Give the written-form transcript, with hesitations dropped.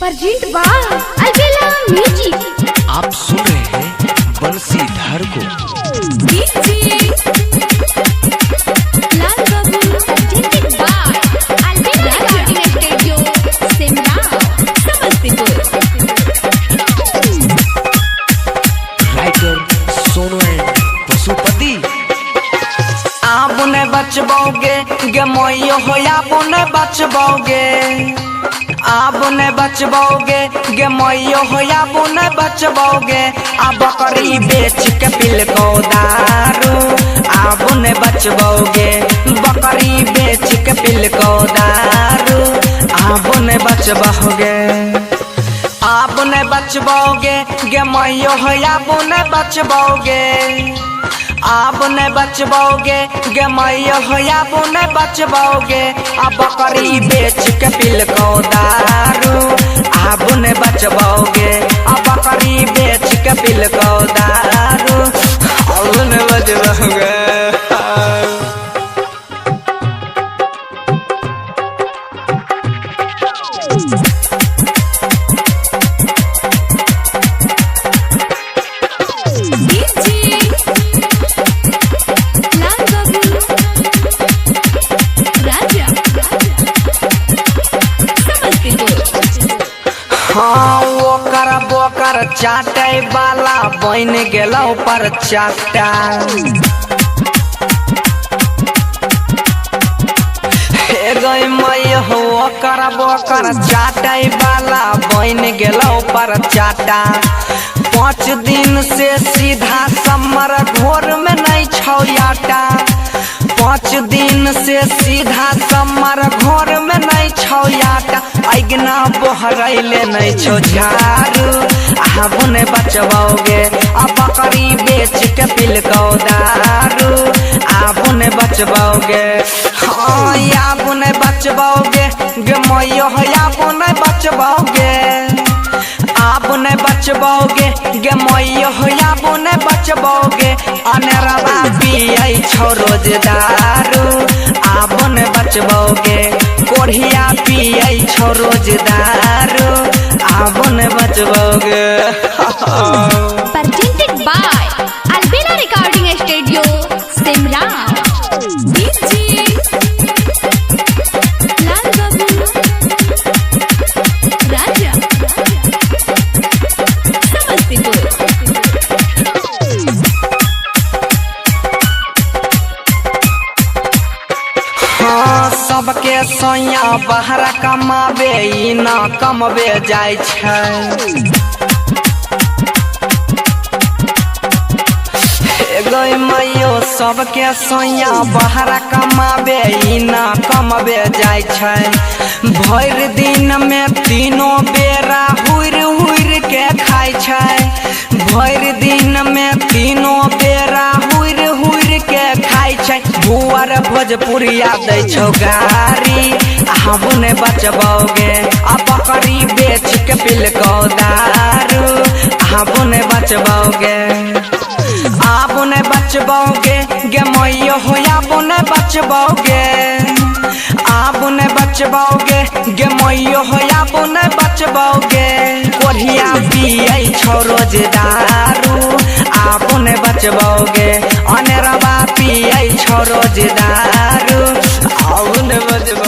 Present बा अलबेला music. आप सुन रहे हैं बंसीधर को। लाल बाबू परजेंट बा Albela recording studio Simra Samastipur. Writer Sonu and Pashupati. आप ने बचबोगे गे मोयो हो, आप ने बचबोगे, आप ने बचबोगे गे मोयो हो, आप ने बचबोगे। आ बकरी बेच के पिल को दारू, आप ने बचबोगे, बकरी बेच के पिल को दारू, आप ने बचबोगे। आप ने बचबोगे गे मोयो हो, आप ने बचबोगे, आप ने बचबोगे गे मैया हो, आप ने बचबोगे। आ बकरी बेच के पिल को दारू, आप ने बचबोगे, आ बकरी बेच के पिल को दारू, आप ने बचबोगे। हाँ बोकर चाटे वाला बन गेलो पर चाटा। हे गई मैया हो, बोकर चाटे वाला बन गेलो पर चाटा। 5 दिन से सीधा समर घोर में नहीं छौयाटा। 5 दिन से सीधा समर घोर में नहीं छौयाटा। अगना बहरैले नहीं छो झारू, आप ने बचबोगे। आ बकरी बेच के पिल को दारू, आप ने बचबोगे। हाँ आप ने बचबोगे गे मैया हो, आप ने बचबोगे, आप ने बचबोगे गे मैया हो, आप ने बचबोगे। अनेरवा पियै छो रोज दारू, आप ने बचबोगे। कोढ़िया पियै छो रोज दारू, आप ने बचबोगे। Presented by Albela recording studio Simra. Lal Babu Raja Samastipur. हाँ सबके सोया बाहर कमाबे, ई ना कमबे जाय छै। गई मैयो सबके सोया बाहर कमाबे, ई ना कमबे जाय छै। भर दिन में 3 बेरा हुर हुर के खाय छै। भर दिन में 3 बेरा हुर हुर के खाय छै। भुअर भोजपुरिया दै छौ गारी, आप ने बचबोगे। आ बकरी बेच के पिल को दारू, आप ने बचबोगे। आप ने बचबोगे गे मैया हो, आप ने बचबोगे, आप ने बचबोगे गे मैया हो, आप ने बचबोगे। कोढ़िया पियै छो रोज दारू, आप ने बचबोगे। अनेरवा पियै छो रोज दारू, आप ने बचबोगे।